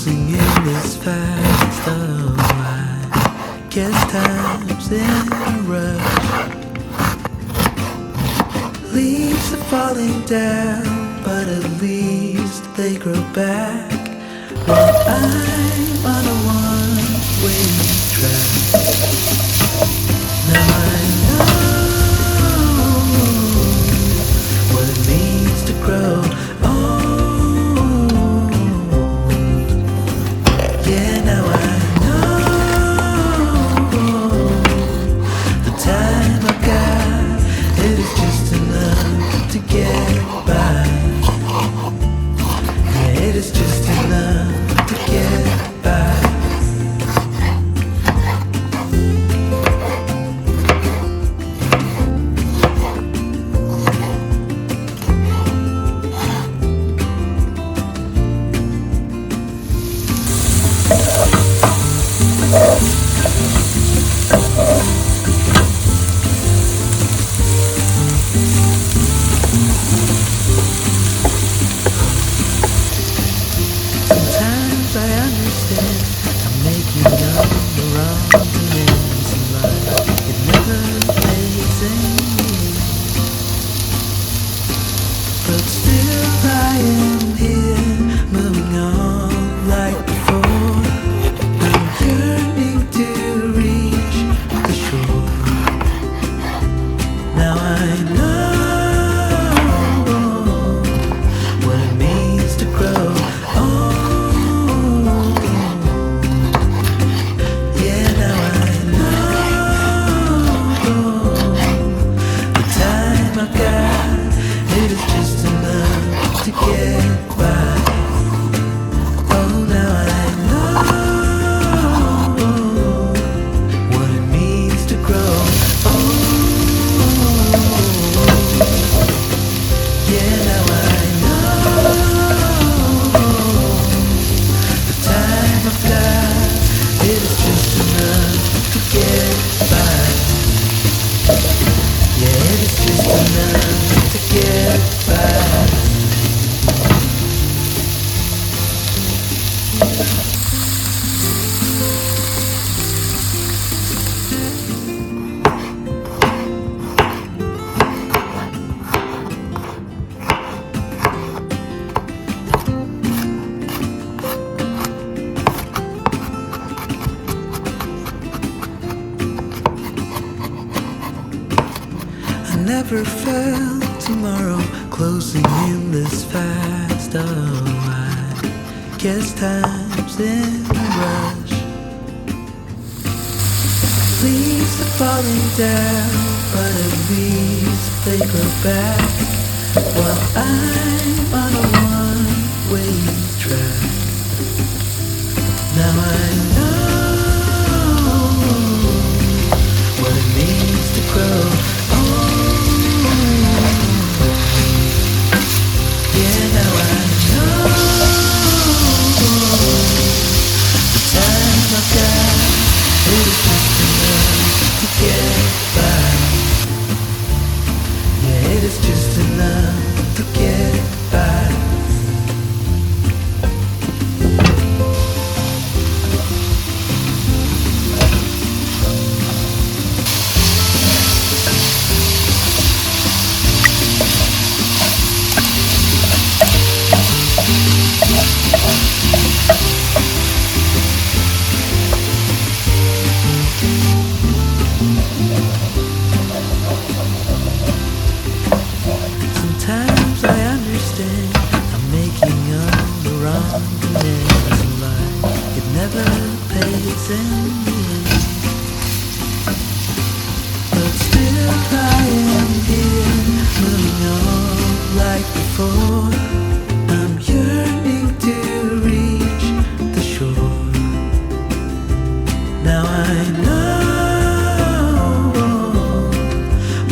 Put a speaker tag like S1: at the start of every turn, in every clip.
S1: closing in this fast. Oh, I guess time's in a rush. Leaves are falling down, but at least they grow back. While I'm on a one-way track. Now I know what it means to grow old. Yeah, now I know the time I got, it is just enough to get by. Yeah, it is just enough to get by. Sometimes I understand I'm making up the wrong demands in life. It never pays any, but still I am here, moving on like before. I'm yearning to reach the shore. Now I know what it means to grow old. Yeah, now I know the time I've got, it is just enough to get by. Oh, now I know what it means to grow old. Yeah, now I know the time I've got, it is just enough to get by. Yeah, it is just enough to get by. I never felt tomorrow closing in this fast. Oh, I guess time's in a rush. Leaves are falling down, but at least they grow back. While I'm on a one-way track. Now I know what it means to grow old. Yeah, now I know the time I've got, it is just enough to get by. Yeah, it is just enough to get by. Sometimes I understand I'm making all the wrong demands in life. It never pays in the end, but still I am here, moving on like before. I'm yearning to reach the shore. Now I know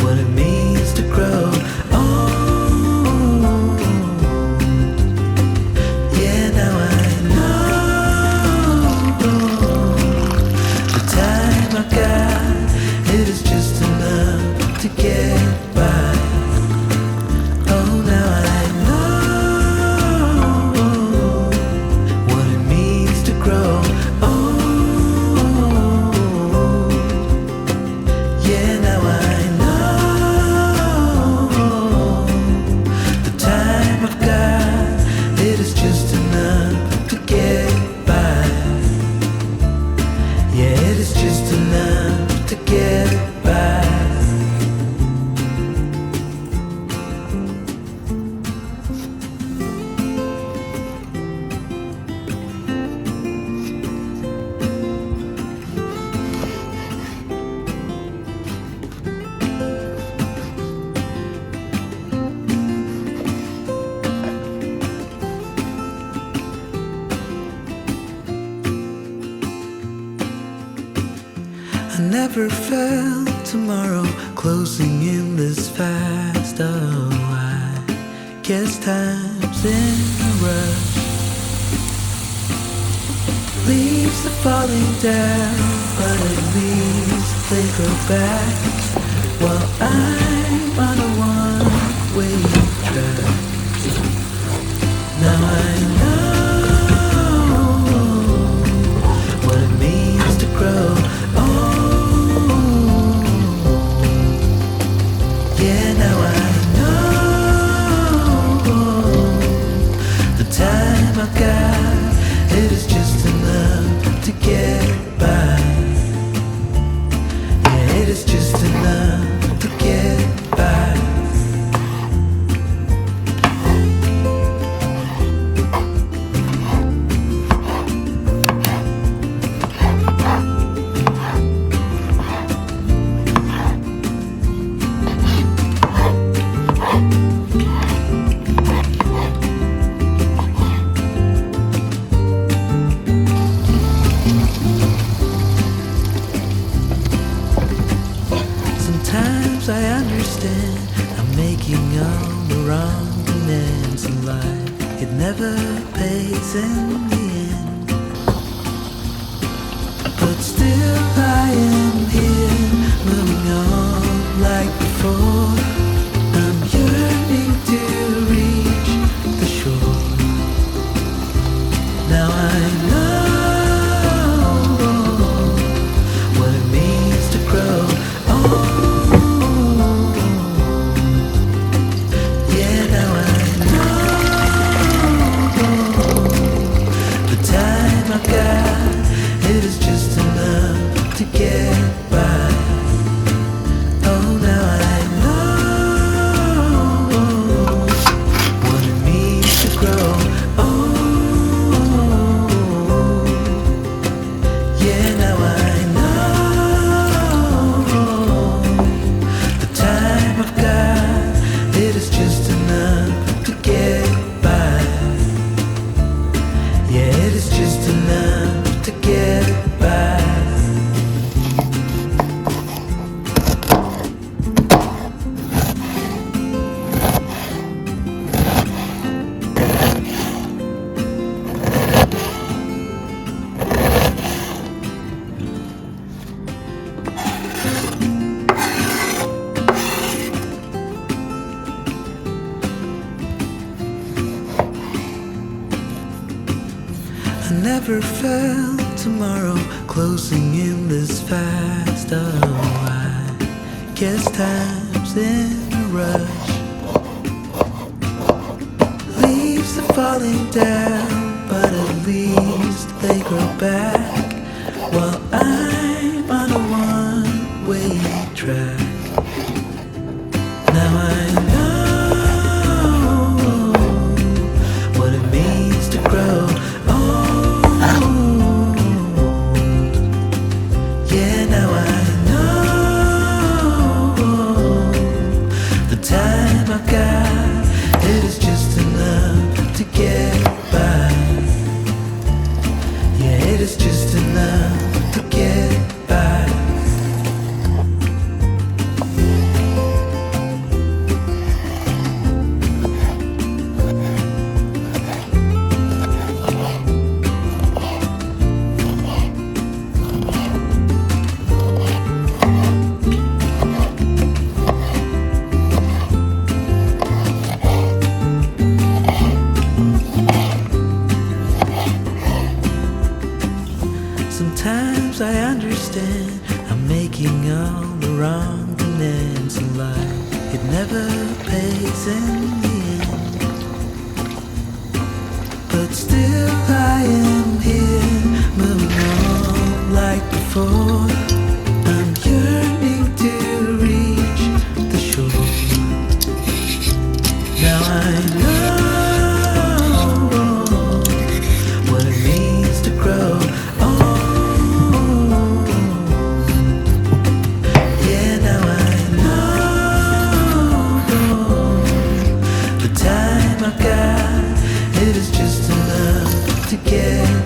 S1: what it means to grow old. Yeah, now I know the time I've got, it is just enough to get by. Oh, now I know I never felt tomorrow closing in this fast. Oh, I guess time's in a rush. Leaves are falling down, but at least they grow back. While I'm on a one-way track. Now I know what it means to grow. Yeah, now I know the time I've got, it is just enough to get by. Yeah, it is just enough to get by. Sometimes I understand I'm making all the wrong demands in life. It never pays in the end. But still I am here, moving on like before. I'm yearning to reach the shore. Now I know what it means to grow. It is just enough to get by. Oh, now I know what it means to grow. Oh, yeah, now I know the time I've got, it is just enough to get by. Yeah, it is just enough to get by. I never felt tomorrow closing in this fast. Oh, I guess time's in a rush. Leaves are falling down, but at least they grow back. While I'm on a one-way track. Now I know what it means to grow. Time I've got, it is just enough to get by. Yeah, it is just enough to get by. Sometimes I understand I'm making all the wrong demands in life. It never pays in the end. But still I am here, moving on like before. I'm yearning to reach the shore. Now I know what it means to grow. It is just enough to get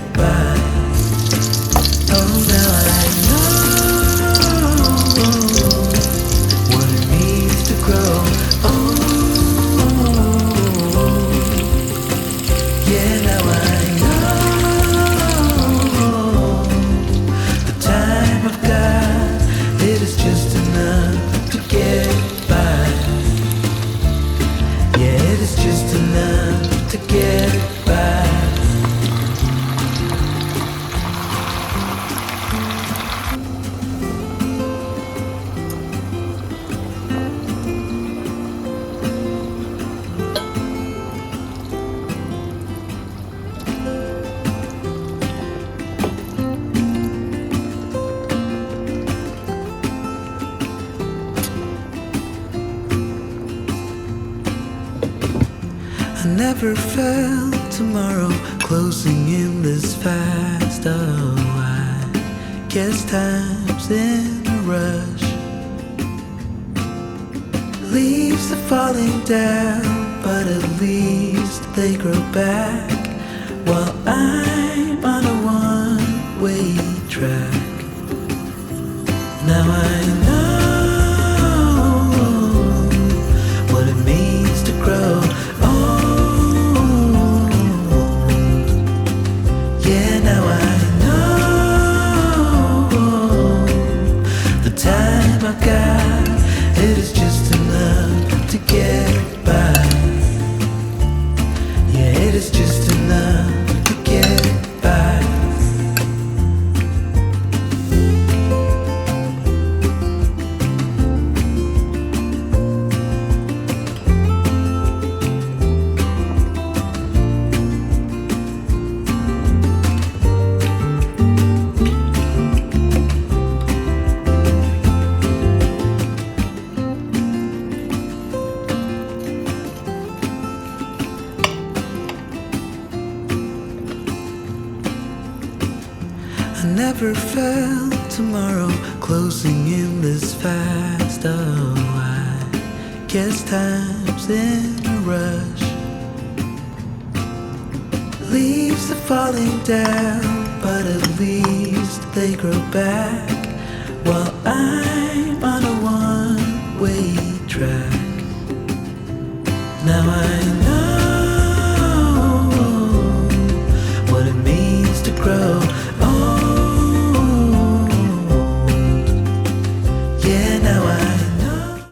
S1: never felt tomorrow closing in this fast. Oh, I guess time's in a rush. Leaves are falling down, but at least they grow back, while I'm on a one-way track. Now I know what it means to grow old. Yeah, now I know the time I've got, it is just enough to get by. Yeah, it is just enough to get by. I never felt tomorrow closing in this fast. Oh, I guess time's in a rush. Leaves are falling down, but at least they grow back, while I'm on a one-way track. Now I know